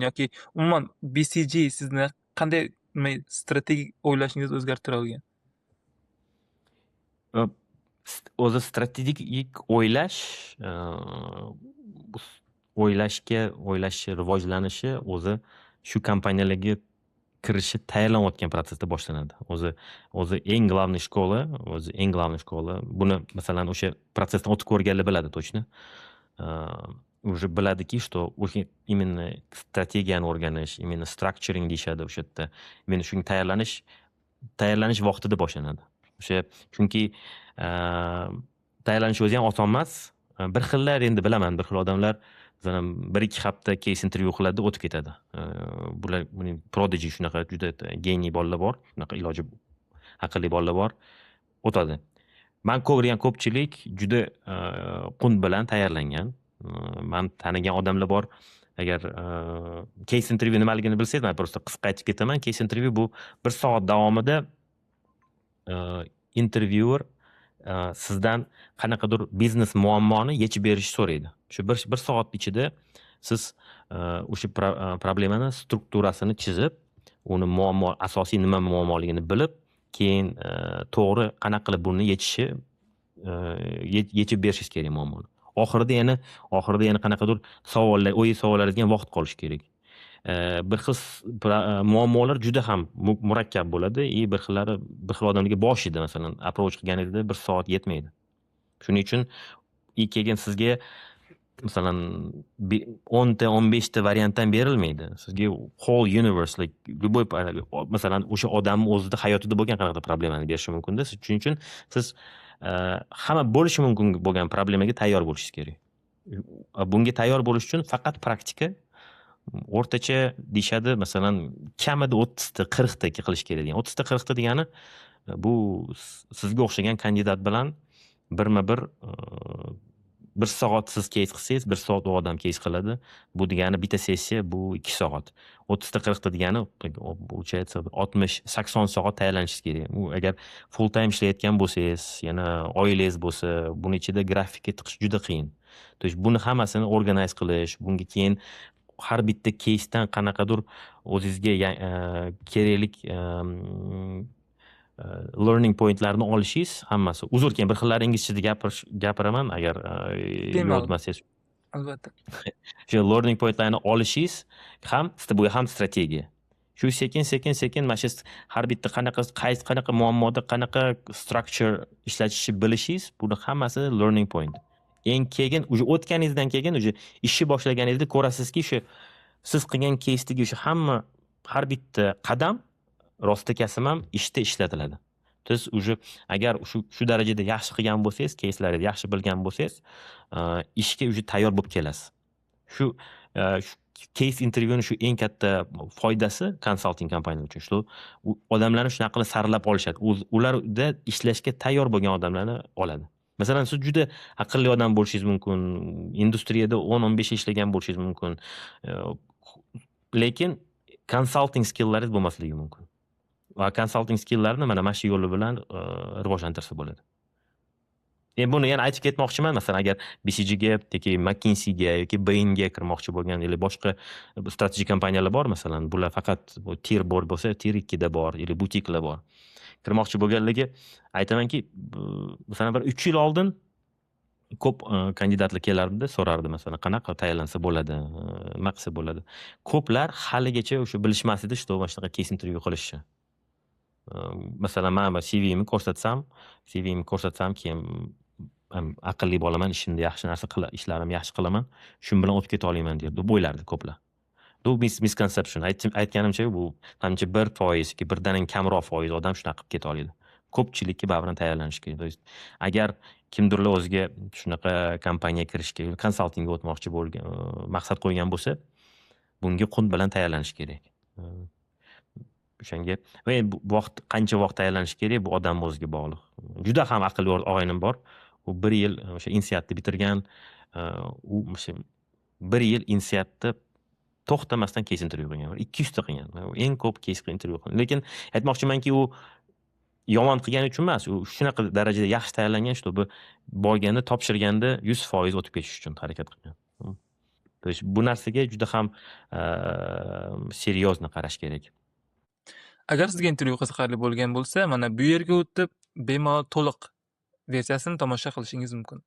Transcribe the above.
yoki umuman BCG sizni qanday strategik o'ylashingizni o'zgartira olgan? Ö, O'zi strategik o'ylash, bu o'ylash rivojlanishi o'zi shu kompaniyalarga kirishi tayyorlanayotgan prosesda boshlanadi. O'zi eng главный shkola, buni masalan o'sha prosesdan o'tib ko'rganlar biladi точно. Уже biladiki, что o'sha именно strategiyani o'rganish, именно structuring deyishadi o'sha yerda. Именно shunga tayyorlanish vaqtida boshlanadi. O'sha chunki tayyorlanish o'zi ham oson emas. Bir xillar endi bilaman, bir xil odamlar masalan 1-2 hafta case interview qiladi, o'tib ketadi. Buning prodigy shunaqa juda geniy bolalar bor, shunaqa iloji aqlli bolalar bor, o'tadi. Men ko'rgan ko'pchilik juda qunt bilan tayyorlangan. Men tanigan odamlar bor. Agar case interview nimaligini bilsangiz, men просто qisqa aytib ketaman. Case interview bu 1 soat davomida interviewer sizdan qanaqadir biznes muammoni yechib berishni so'raydi. Shu 1 soat ichida siz o'sha problemani strukturasini chizib, uni asosiy nima muammoligini bilib, keyin to'g'ri qanaqa qilib buni yechib berishingiz kerak muammoni. Oxirida yana qanaqadir savollar degan vaqt qolishi kerak. Bir xil muammolar juda ham murakkab bo'ladi. Bir xil odamlarga boshida masalan approach qilganingizda 1 soat yetmaydi. Shuning uchun keyin sizga masalan 10 ta 15 ta variantdan berilmaydi. Sizga whole universe, like любой masalan o'sha odamning o'zida hayotida bo'lgan qanaqadir problemani berishi mumkin-da. Shuning uchun siz hamma bo'lishi mumkin bo'lgan problemaga tayyor bo'lishingiz kerak. Bunga tayyor bo'lish uchun faqat praktika, o'rtacha deyishadi, masalan kamida 30 ta 40 ta qilish kerak degan. 30 ta 40 ta degani bu sizga o'xshagan kandidat bilan birma-bir 1 soat siz case qilsangiz, 1 soat u odam case qiladi. Bu degani bitta sessiya bu 2 soat. 30 ta 40 ta degani получается 60-80 soat tayyorlanishingiz kerak. U agar full time ishlayotgan bo'lsangiz, yana oilangiz bo'lsa, buning ichida grafikka tiqish juda qiyin. То есть buni hammasini organize qilish, bunga keyin har bitta casedan qanaqadir o'zingizga kerakli learning pointlarni olishingiz hammasi. Uzr, keyin bir xillari inglizchada gapiraman agar yodmasangiz. Albatta. Shu learning pointlarni olishingiz ham bu ham strategiya. Shu sekin mana shu har bitta qanaqa muammoda qanaqa structure ishlatishni bilishingiz, buni hammasi learning point. Keyin o'tganingizdan keyin ishni boshlaganingizda ko'rasizki, shu siz qilgan casedagi shu har bitta qadam rostakasam ham ishda ishlatiladi. Siz agar shu darajada yaxshi qilgan bo'lsangiz, caselarni yaxshi bilgan bo'lsangiz, ishga tayyor bo'lib kelasiz. Shu case interviewning shu eng katta foydasi consulting kompaniya uchun shu odamlarni shunaqa qilib saralab olishadi. Ularda ishlashga tayyor bo'lgan odamlarni oladi. Masalan, siz juda aqlli odam bo'lishingiz mumkin, industriyada 10-15 ishlagan bo'lishingiz mumkin. Lekin consulting skilllaringiz bo'lmasligi mumkin. Va consulting skilllarni mana shu yo'li bilan rivojlantirsa bo'ladi. Buni yana aytib ketmoqchiman, masalan, agar BCG ga yoki McKinsey ga yoki Bain ga kirmoqchi bo'lgan yoki boshqa strategik kompaniyalar bor, masalan, bular faqat tier 1 bo'lsa, tier 2 da bor yoki butiklar bor. Kirmoqchi bo'lganlarga aytamanki, masalan, bir 3 yil oldin ko'p kandidatlar kelardi, so'rardi masalan, qanaqa tayyorlansa bo'ladi, nima qilsa bo'ladi. Ko'plar haligacha o'sha bilishmas edi, что mana shunaqa case interview qilishni. Masalan, men CV'imni ko'rsatsam, keyin aqlli bo'laman, ishimda yaxshi narsa ishlarimni yaxshi qilaman, shu bilan o'tib keta olaman deb o'ylardi ko'plar. Bu misconception. Aytganimcha, bu hamcha 1% yoki 1dan kamroq foiz odam shunaqa qilib keta oladi. Ko'pchilikka baribir tayyorlanish kerak. Agar kimdirlar o'ziga shunaqa kompaniyaga kirishga, konsaltingga o'tmoqchi bo'lgan, maqsad qo'ygan bo'lsa, bunga qunt bilan tayyorlanish kerak. O'shanga va qancha vaqt tayyorlanish kerak, bu odam o'ziga bog'liq. Juda ham aqlli o'g'aynim bor. U 1 yil o'sha INSEADni bitirgan, u o'sha 1 yil INSEADda to'xtamasdan case interview qilgan. 200 ta qilgan. Eng ko'p case interview qilgan. Lekin aytmoqchimanki, u yomon qilgani uchun emas, u shunaqa darajada yaxshi tayyorlangan, чтобы borganda topshirganda 100% o'tib ketish uchun harakat qilgan. То есть bu narsaga juda ham серьезно qarash kerak. Agar sizga intervyu qiziqarli bo'lgan bo'lsa, mana bu yerga o'tib, bemalol to'liq versiyasini tomosha qilishingiz mumkin.